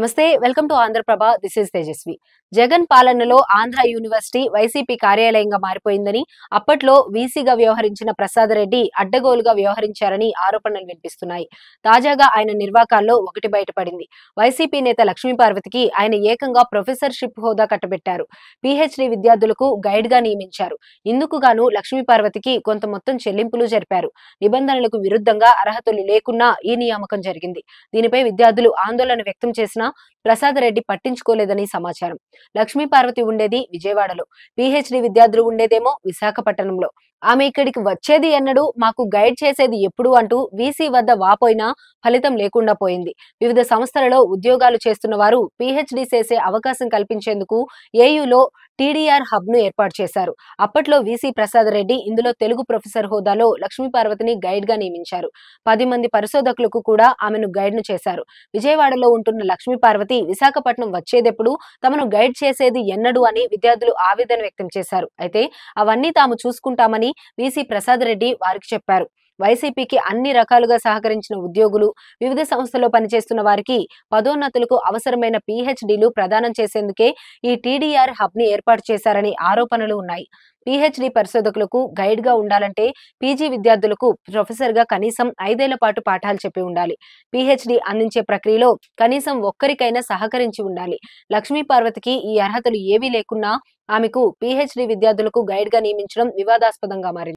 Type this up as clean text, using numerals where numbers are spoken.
నమస్తే, welcome to Andhraprabha. This is Tejaswi. Jagan పాలనలో Andhra university YCP కార్యాలయంగా మారిపోయిందని, అప్పట్లో వీసీగా వ్యవహరించిన ప్రసాద్ రెడ్డి అడ్డగోలుగా వ్యవహరించారని ఆరోపణలు వినిపిస్తున్నాయి. తాజాగా ఆయన నిర్వాకాల్లో ఒకటి బయటపడింది. వైసీపీ నేత లక్ష్మీపార్వతికి ఆయన ఏకంగా ప్రొఫెసర్షిప్ హోదా కట్టబెట్టారు. పీహెచ్డీ విద్యార్థులకు గైడ్ గా నియమించారు. ఇందుకు గాను లక్ష్మీపార్వతికి కొంత మొత్తం చెల్లింపులు జరిపారు. నిబంధనలకు విరుద్ధంగా అర్హతలు లేకున్నా ఈ నియామకం జరిగింది. దీనిపై విద్యార్థులు ఆందోళన వ్యక్తం చేసినా ప్రసాద్ రెడ్డి పట్టించుకోలేదని సమాచారం. లక్ష్మీపార్వతి ఉండేది విజయవాడలో, పీహెచ్డీ విద్యార్థులు ఉండేదేమో విశాఖపట్నంలో. ఆమె ఇక్కడికి వచ్చేది ఎన్నడూ, మాకు గైడ్ చేసేది ఎప్పుడు అంటూ వీసీ వద్ద వాపోయినా ఫలితం లేకుండా పోయింది. వివిధ సంస్థలలో ఉద్యోగాలు చేస్తున్న వారు పీహెచ్డీ చేసే అవకాశం కల్పించేందుకు ఏయూలో టీడీఆర్ హబ్ ను ఏర్పాటు చేశారు. అప్పట్లో వీసీ ప్రసాద్ రెడ్డి ఇందులో తెలుగు ప్రొఫెసర్ హోదాలో లక్ష్మీపార్వతిని గైడ్ గా నియమించారు. 10 మంది పరిశోధకులకు కూడా ఆమెను గైడ్ ను చేశారు. విజయవాడలో ఉంటున్న లక్ష్మీపార్వతి విశాఖపట్నం వచ్చేదెప్పుడు, తమను గైడ్ చేసేది ఎన్నడూ అని విద్యార్థులు ఆవేదన వ్యక్తం చేశారు. అయితే అవన్నీ తాము చూసుకుంటామని వీసీ ప్రసాద్ రెడ్డి వారికి చెప్పారు. వైసీపీకి అన్ని రకాలుగా సహకరించిన ఉద్యోగులు, వివిధ సంస్థల్లో పనిచేస్తున్న వారికి పదోన్నతులకు అవసరమైన పీహెచ్డీలు ప్రదానం చేసేందుకే ఈ టీడీఆర్ హబ్ ని ఏర్పాటు చేశారని ఆరోపణలు ఉన్నాయి. పీహెచ్డీ పరిశోధకులకు గైడ్ గా ఉండాలంటే పీజీ విద్యార్థులకు ప్రొఫెసర్ గా కనీసం 5 ఏళ్ల పాటు పాఠాలు చెప్పి ఉండాలి. పీహెచ్డీ అందించే ప్రక్రియలో కనీసం ఒక్కరికైనా సహకరించి ఉండాలి. లక్ష్మీపార్వతికి ఈ అర్హతలు ఏవీ లేకున్నా ఆమెకు పీహెచ్డీ విద్యార్థులకు గైడ్ గా నియమించడం వివాదాస్పదంగా మారింది.